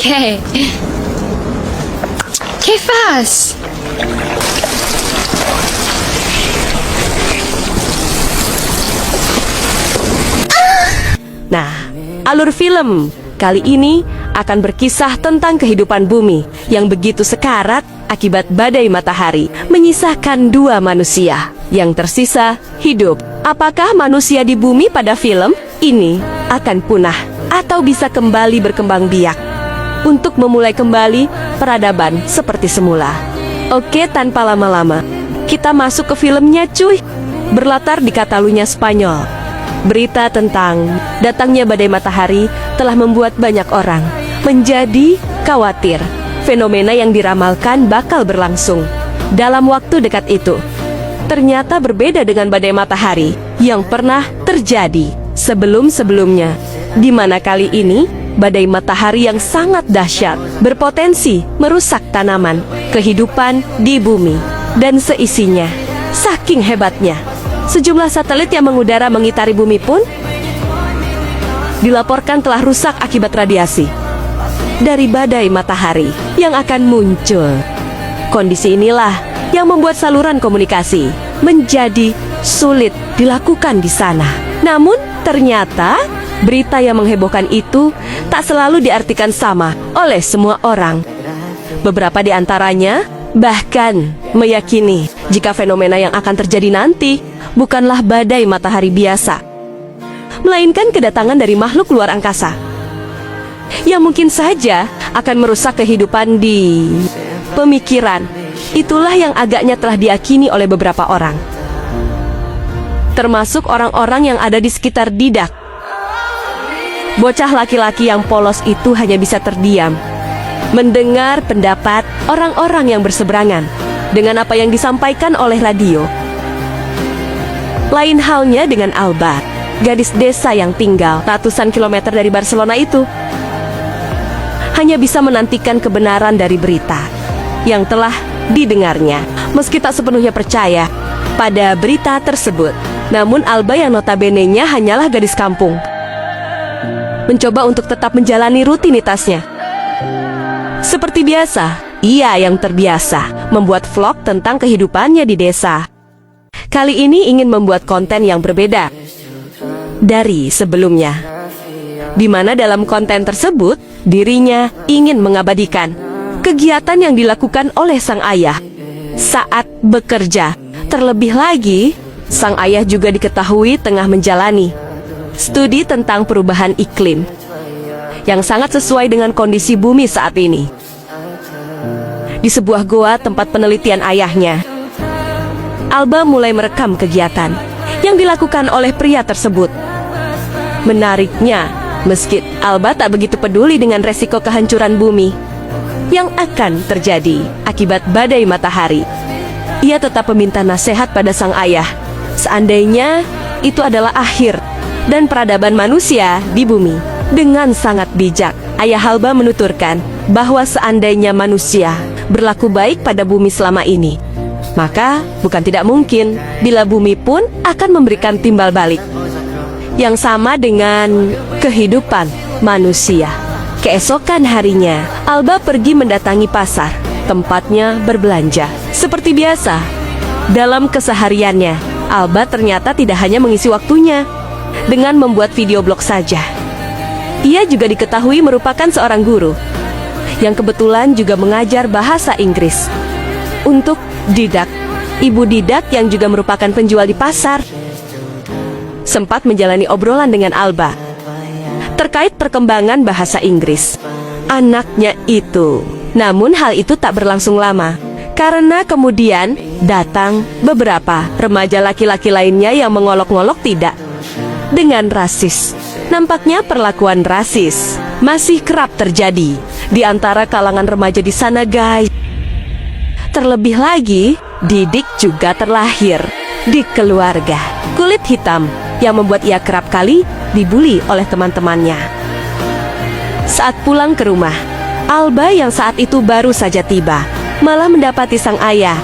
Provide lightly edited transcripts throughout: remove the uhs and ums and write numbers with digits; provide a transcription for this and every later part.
¿Qué? ¿Qué fas? Nah, alur film kali ini akan berkisah tentang kehidupan bumi yang begitu sekarat akibat badai matahari, menyisahkan dua manusia. Yang tersisa hidup. Apakah manusia di bumi pada film ini akan punah atau bisa kembali berkembang biak untuk memulai kembali peradaban seperti semula? Oke, tanpa lama-lama kita masuk ke filmnya cuy. Berlatar di Catalunya, Spanyol. Berita tentang datangnya badai matahari telah membuat banyak orang menjadi khawatir. Fenomena yang diramalkan bakal berlangsung dalam waktu dekat itu ternyata berbeda dengan badai matahari yang pernah terjadi sebelum-sebelumnya, di mana kali ini badai matahari yang sangat dahsyat berpotensi merusak tanaman, kehidupan di bumi dan seisinya. Saking hebatnya, sejumlah satelit yang mengudara mengitari bumi pun dilaporkan telah rusak akibat radiasi dari badai matahari yang akan muncul. Kondisi inilah yang membuat saluran komunikasi menjadi sulit dilakukan di sana. Namun ternyata berita yang menghebohkan itu tak selalu diartikan sama oleh semua orang. Beberapa di antaranya bahkan meyakini jika fenomena yang akan terjadi nanti bukanlah badai matahari biasa, melainkan kedatangan dari makhluk luar angkasa yang mungkin saja akan merusak kehidupan di pemikiran. Itulah yang agaknya telah diyakini oleh beberapa orang, termasuk orang-orang yang ada di sekitar Didak. Bocah laki-laki yang polos itu hanya bisa terdiam mendengar pendapat orang-orang yang berseberangan dengan apa yang disampaikan oleh radio. Lain halnya dengan Alba, gadis desa yang tinggal ratusan kilometer dari Barcelona itu. Hanya bisa menantikan kebenaran dari berita yang telah didengarnya, meski tak sepenuhnya percaya pada berita tersebut. Namun Alba yang notabene-nya hanyalah gadis kampung mencoba untuk tetap menjalani rutinitasnya. Seperti biasa, ia yang terbiasa membuat vlog tentang kehidupannya di desa. Kali ini ingin membuat konten yang berbeda dari sebelumnya, di mana dalam konten tersebut dirinya ingin mengabadikan kegiatan yang dilakukan oleh sang ayah saat bekerja. Terlebih lagi, sang ayah juga diketahui tengah menjalani studi tentang perubahan iklim yang sangat sesuai dengan kondisi bumi saat ini. Di sebuah goa tempat penelitian ayahnya, Alba mulai merekam kegiatan yang dilakukan oleh pria tersebut. Menariknya, meski Alba tak begitu peduli dengan resiko kehancuran bumi yang akan terjadi akibat badai matahari, ia tetap meminta nasihat pada sang ayah. Seandainya itu adalah akhir dan peradaban manusia di bumi. Dengan sangat bijak, ayah Alba menuturkan bahwa seandainya manusia berlaku baik pada bumi selama ini, maka bukan tidak mungkin bila bumi pun akan memberikan timbal balik yang sama dengan kehidupan manusia. Keesokan harinya, Alba pergi mendatangi pasar, tempatnya berbelanja. Seperti biasa, dalam kesehariannya, Alba ternyata tidak hanya mengisi waktunya dengan membuat video blog saja. Ia juga diketahui merupakan seorang guru yang kebetulan juga mengajar bahasa Inggris untuk Didak. Ibu Didak yang juga merupakan penjual di pasar sempat menjalani obrolan dengan Alba terkait perkembangan bahasa Inggris anaknya itu. Namun hal itu tak berlangsung lama, karena kemudian datang beberapa remaja laki-laki lainnya yang mengolok-ngolok tidak dengan rasis. Nampaknya perlakuan rasis masih kerap terjadi di antara kalangan remaja di sana, guys. Terlebih lagi, Didik juga terlahir di keluarga kulit hitam yang membuat ia kerap kali dibuli oleh teman-temannya. Saat pulang ke rumah, Alba yang saat itu baru saja tiba malah mendapati sang ayah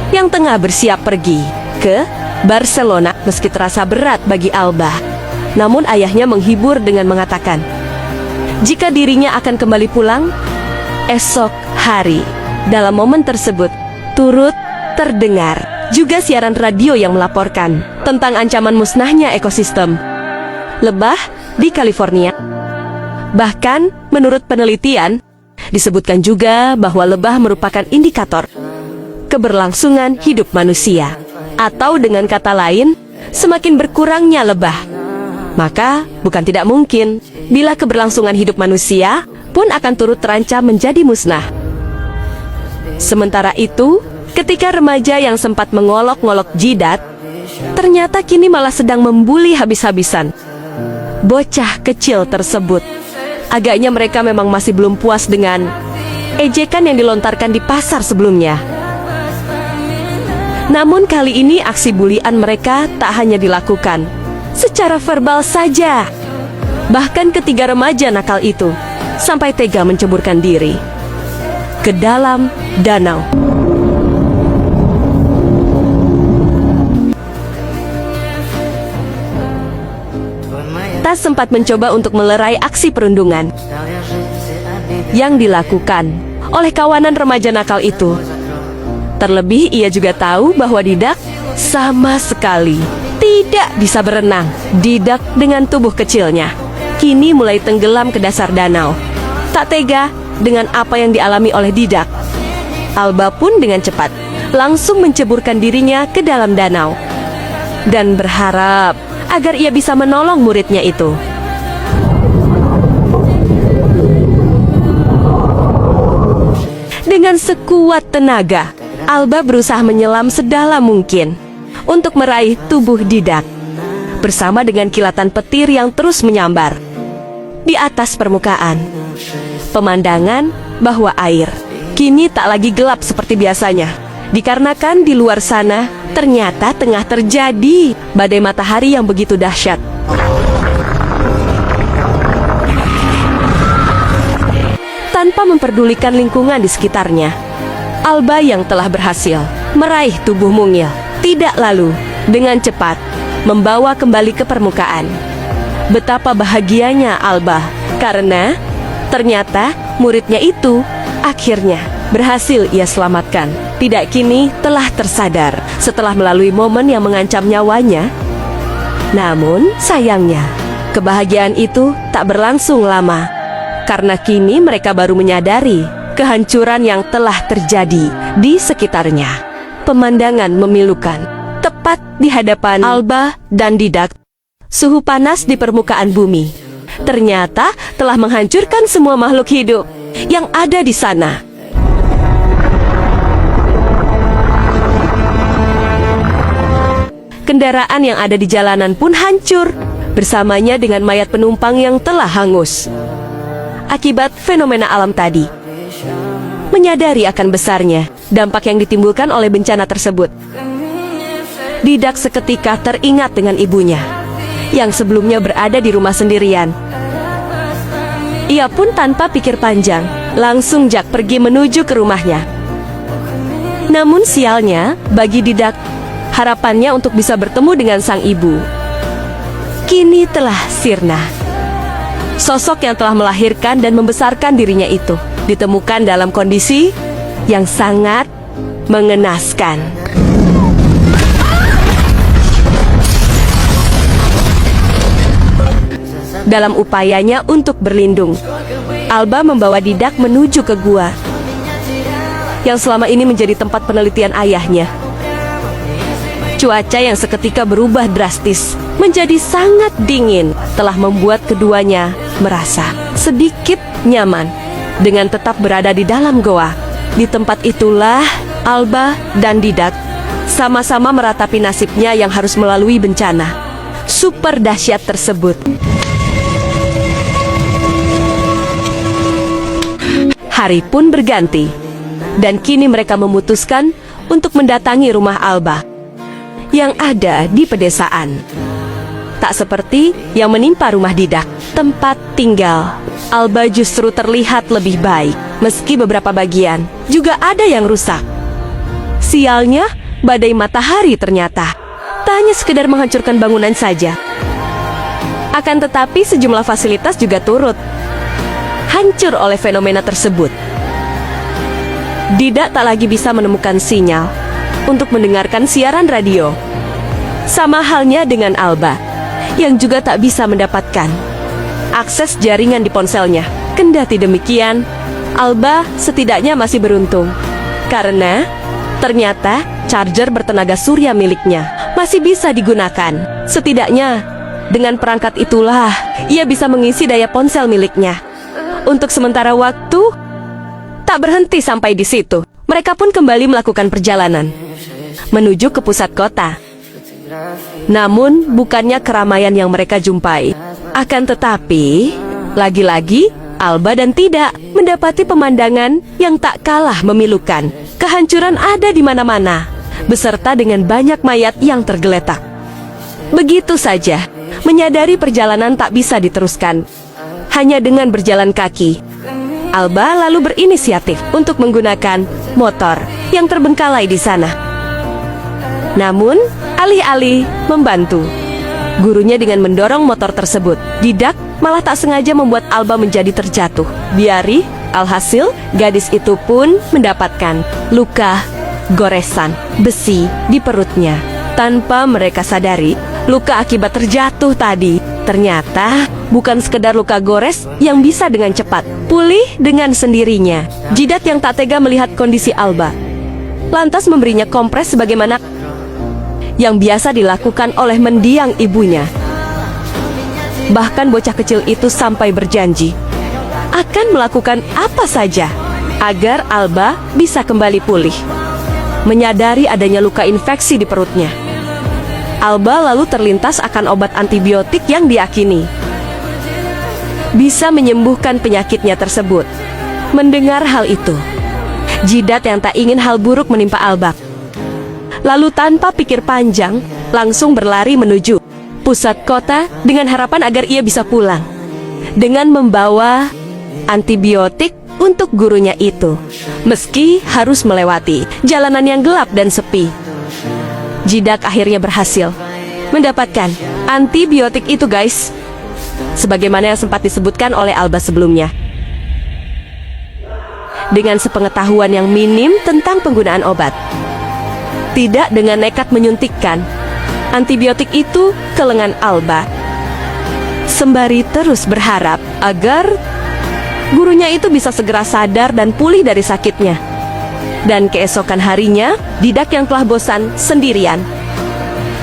yang tengah bersiap pergi ke Barcelona. Meski terasa berat bagi Alba, namun ayahnya menghibur dengan mengatakan jika dirinya akan kembali pulang esok hari. Dalam momen tersebut, turut terdengar juga siaran radio yang melaporkan tentang ancaman musnahnya ekosistem lebah di California. Bahkan, menurut penelitian, disebutkan juga bahwa lebah merupakan indikator keberlangsungan hidup manusia. Atau dengan kata lain, semakin berkurangnya lebah, maka bukan tidak mungkin bila keberlangsungan hidup manusia pun akan turut terancam menjadi musnah. Sementara itu, ketika remaja yang sempat mengolok-ngolok jidat, ternyata kini malah sedang membuli habis-habisan bocah kecil tersebut. Agaknya mereka memang masih belum puas dengan ejekan yang dilontarkan di pasar sebelumnya. Namun kali ini aksi bulian mereka tak hanya dilakukan secara verbal saja. Bahkan ketiga remaja nakal itu sampai tega menceburkan diri ke dalam danau. Tas sempat mencoba untuk melerai aksi perundungan yang dilakukan oleh kawanan remaja nakal itu. Terlebih ia juga tahu bahwa Didak sama sekali tidak bisa berenang. Didak dengan tubuh kecilnya kini mulai tenggelam ke dasar danau. Tak tega dengan apa yang dialami oleh Didak, Alba pun dengan cepat langsung menceburkan dirinya ke dalam danau dan berharap agar ia bisa menolong muridnya itu. Dengan sekuat tenaga, Alba berusaha menyelam sedalam mungkin untuk meraih tubuh Didak bersama dengan kilatan petir yang terus menyambar di atas permukaan. Pemandangan bahwa air kini tak lagi gelap seperti biasanya, dikarenakan di luar sana ternyata tengah terjadi badai matahari yang begitu dahsyat. Tanpa memperdulikan lingkungan di sekitarnya, Alba yang telah berhasil meraih tubuh mungil tidak lalu dengan cepat membawa kembali ke permukaan. Betapa bahagianya Alba karena ternyata muridnya itu akhirnya berhasil ia selamatkan. Tidak kini telah tersadar setelah melalui momen yang mengancam nyawanya. Namun sayangnya kebahagiaan itu tak berlangsung lama, karena kini mereka baru menyadari kehancuran yang telah terjadi di sekitarnya. Pemandangan memilukan tepat di hadapan Alba dan Didak. Suhu panas di permukaan bumi ternyata telah menghancurkan semua makhluk hidup yang ada di sana. Kendaraan yang ada di jalanan pun hancur, bersamanya dengan mayat penumpang yang telah hangus akibat fenomena alam tadi. Menyadari akan besarnya dampak yang ditimbulkan oleh bencana tersebut, Didak seketika teringat dengan ibunya yang sebelumnya berada di rumah sendirian. Ia pun tanpa pikir panjang langsung jak pergi menuju ke rumahnya. Namun sialnya bagi Didak, harapannya untuk bisa bertemu dengan sang ibu kini telah sirna. Sosok yang telah melahirkan dan membesarkan dirinya itu ditemukan dalam kondisi yang sangat mengenaskan. Dalam upayanya untuk berlindung, Alba membawa Didak menuju ke gua yang selama ini menjadi tempat penelitian ayahnya. Cuaca yang seketika berubah drastis menjadi sangat dingin telah membuat keduanya merasa sedikit nyaman dengan tetap berada di dalam goa. Di tempat itulah Alba dan Didak sama-sama meratapi nasibnya yang harus melalui bencana super dahsyat tersebut. Hari pun berganti, dan kini mereka memutuskan untuk mendatangi rumah Alba yang ada di pedesaan. Tak seperti yang menimpa rumah Didak, tempat tinggal Alba justru terlihat lebih baik, meski beberapa bagian juga ada yang rusak. Sialnya, badai matahari ternyata tak hanya sekedar menghancurkan bangunan saja, akan tetapi sejumlah fasilitas juga turut hancur oleh fenomena tersebut. Didak tak lagi bisa menemukan sinyal untuk mendengarkan siaran radio. Sama halnya dengan Alba, yang juga tak bisa mendapatkan akses jaringan di ponselnya. Kendati demikian, Alba setidaknya masih beruntung, karena ternyata charger bertenaga surya miliknya masih bisa digunakan. Setidaknya dengan perangkat itulah ia bisa mengisi daya ponsel miliknya. Untuk sementara waktu, tak berhenti sampai di situ. Mereka pun kembali melakukan perjalanan menuju ke pusat kota. Namun, bukannya keramaian yang mereka jumpai. Akan tetapi, lagi-lagi, Alba dan Tidak mendapati pemandangan yang tak kalah memilukan. Kehancuran ada di mana-mana, beserta dengan banyak mayat yang tergeletak. Begitu saja, menyadari perjalanan tak bisa diteruskan hanya dengan berjalan kaki, Alba lalu berinisiatif untuk menggunakan motor yang terbengkalai di sana. Namun, alih-alih membantu gurunya dengan mendorong motor tersebut, Didak malah tak sengaja membuat Alba menjadi terjatuh. Biari, alhasil, gadis itu pun mendapatkan luka goresan besi di perutnya. Tanpa mereka sadari, luka akibat terjatuh tadi ternyata bukan sekedar luka gores yang bisa dengan cepat pulih dengan sendirinya. Jidat yang tak tega melihat kondisi Alba, lantas memberinya kompres sebagaimana yang biasa dilakukan oleh mendiang ibunya. Bahkan bocah kecil itu sampai berjanji akan melakukan apa saja agar Alba bisa kembali pulih. Menyadari adanya luka infeksi di perutnya, Alba lalu terlintas akan obat antibiotik yang diyakini bisa menyembuhkan penyakitnya tersebut. Mendengar hal itu, Jidat yang tak ingin hal buruk menimpa Alba, lalu tanpa pikir panjang, langsung berlari menuju pusat kota dengan harapan agar ia bisa pulang dengan membawa antibiotik untuk gurunya itu. Meski harus melewati jalanan yang gelap dan sepi, Jidak akhirnya berhasil mendapatkan antibiotik itu, guys, sebagaimana yang sempat disebutkan oleh Alba sebelumnya. Dengan sepengetahuan yang minim tentang penggunaan obat, Tidak dengan nekat menyuntikkan antibiotik itu ke lengan Alba, sembari terus berharap agar gurunya itu bisa segera sadar dan pulih dari sakitnya. Dan keesokan harinya, Didak yang telah bosan sendirian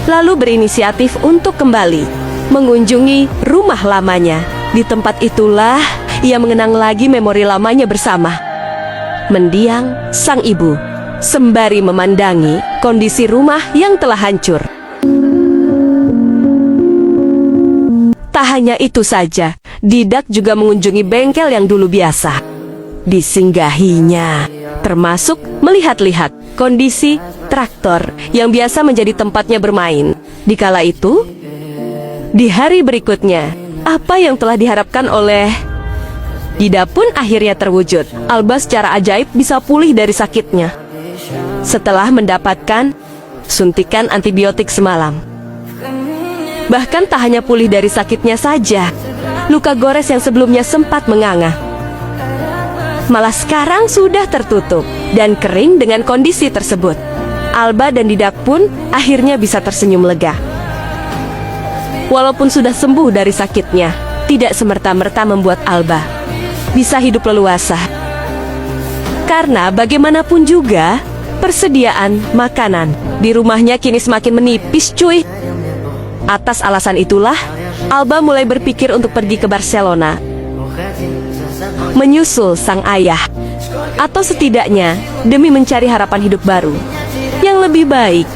lalu berinisiatif untuk kembali mengunjungi rumah lamanya. Di tempat itulah ia mengenang lagi memori lamanya bersama mendiang sang ibu, sembari memandangi kondisi rumah yang telah hancur. Tak hanya itu saja, Didak juga mengunjungi bengkel yang dulu biasa disinggahinya, termasuk melihat-lihat kondisi traktor yang biasa menjadi tempatnya bermain. Dikala itu, di hari berikutnya, apa yang telah diharapkan oleh Didak pun akhirnya terwujud. Alba secara ajaib bisa pulih dari sakitnya setelah mendapatkan suntikan antibiotik semalam. Bahkan tak hanya pulih dari sakitnya saja, luka gores yang sebelumnya sempat menganga malah sekarang sudah tertutup dan kering. Dengan kondisi tersebut, Alba dan Didak pun akhirnya bisa tersenyum lega. Walaupun sudah sembuh dari sakitnya, tidak semerta-merta membuat Alba bisa hidup leluasa. Karena bagaimanapun juga, persediaan makanan di rumahnya kini semakin menipis, cuy. Atas alasan itulah, Alba mulai berpikir untuk pergi ke Barcelona menyusul sang ayah, atau setidaknya demi mencari harapan hidup baru yang lebih baik.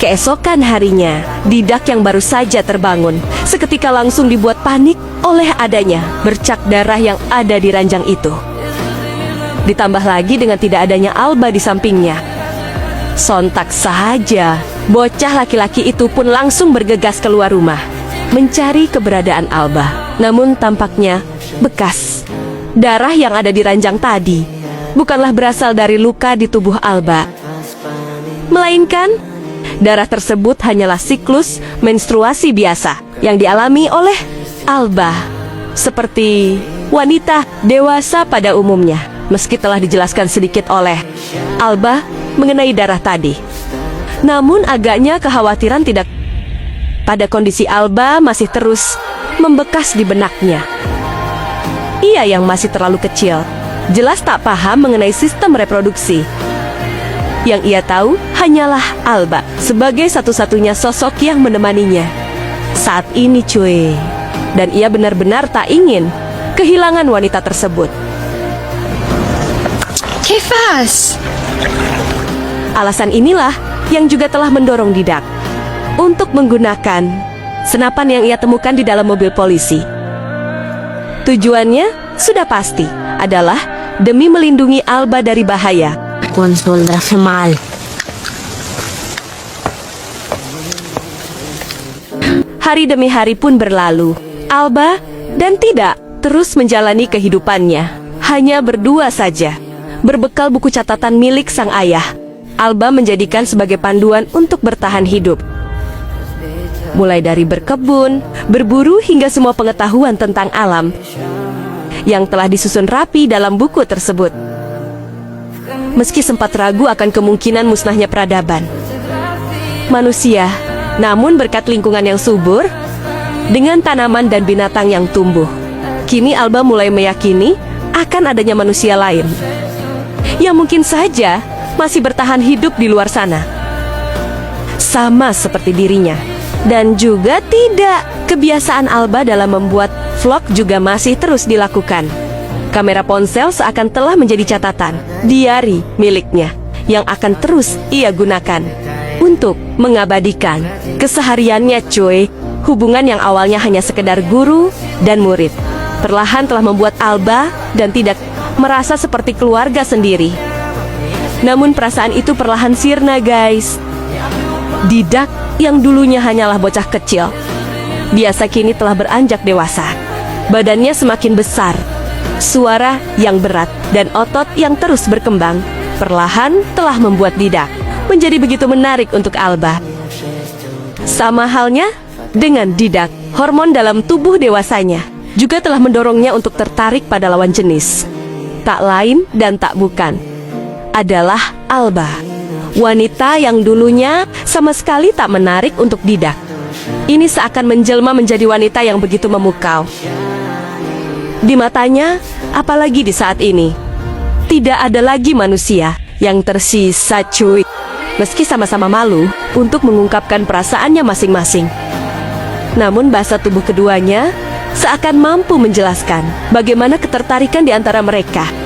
Keesokan harinya, Didak yang baru saja terbangun seketika langsung dibuat panik oleh adanya bercak darah yang ada di ranjang itu. Ditambah lagi dengan tidak adanya Alba di sampingnya, sontak saja bocah laki-laki itu pun langsung bergegas keluar rumah mencari keberadaan Alba. Namun tampaknya bekas darah yang ada di ranjang tadi bukanlah berasal dari luka di tubuh Alba, melainkan darah tersebut hanyalah siklus menstruasi biasa yang dialami oleh Alba. Seperti wanita dewasa pada umumnya. Meski telah dijelaskan sedikit oleh Alba mengenai darah tadi. Namun agaknya kekhawatiran tidak pada kondisi Alba masih terus membekas di benaknya. Ia yang masih terlalu kecil, jelas tak paham mengenai sistem reproduksi. Yang ia tahu hanyalah Alba sebagai satu-satunya sosok yang menemaninya saat ini cuy. Dan ia benar-benar tak ingin kehilangan wanita tersebut. Kefas! Alasan inilah yang juga telah mendorong Didak untuk menggunakan senapan yang ia temukan di dalam mobil polisi. Tujuannya sudah pasti adalah demi melindungi Alba dari bahaya. Konsul mal. Hari demi hari pun berlalu. Alba dan Tidak terus menjalani kehidupannya hanya berdua saja. Berbekal buku catatan milik sang ayah, Alba menjadikan sebagai panduan untuk bertahan hidup. Mulai dari berkebun, berburu hingga semua pengetahuan tentang alam yang telah disusun rapi dalam buku tersebut. Meski sempat ragu akan kemungkinan musnahnya peradaban manusia, namun berkat lingkungan yang subur dengan tanaman dan binatang yang tumbuh, kini Alba mulai meyakini akan adanya manusia lain yang mungkin saja masih bertahan hidup di luar sana, sama seperti dirinya. Dan juga tidak, kebiasaan Alba dalam membuat vlog juga masih terus dilakukan. Kamera ponsel seakan telah menjadi catatan diari miliknya yang akan terus ia gunakan untuk mengabadikan kesehariannya cuy. Hubungan yang awalnya hanya sekedar guru dan murid perlahan telah membuat Alba dan Tidak merasa seperti keluarga sendiri. Namun perasaan itu perlahan sirna guys. Didak yang dulunya hanyalah bocah kecil, biasa kini telah beranjak dewasa. Badannya semakin besar, suara yang berat dan otot yang terus berkembang perlahan telah membuat Didak menjadi begitu menarik untuk Alba. Sama halnya dengan Didak, hormon dalam tubuh dewasanya juga telah mendorongnya untuk tertarik pada lawan jenis. Tak lain dan tak bukan adalah Alba, wanita yang dulunya sama sekali tak menarik untuk Didak. Ini seakan menjelma menjadi wanita yang begitu memukau di matanya, apalagi di saat ini. Tidak ada lagi manusia yang tersisa cuy. Meski sama-sama malu untuk mengungkapkan perasaannya masing-masing, namun bahasa tubuh keduanya seakan mampu menjelaskan bagaimana ketertarikan di antara mereka.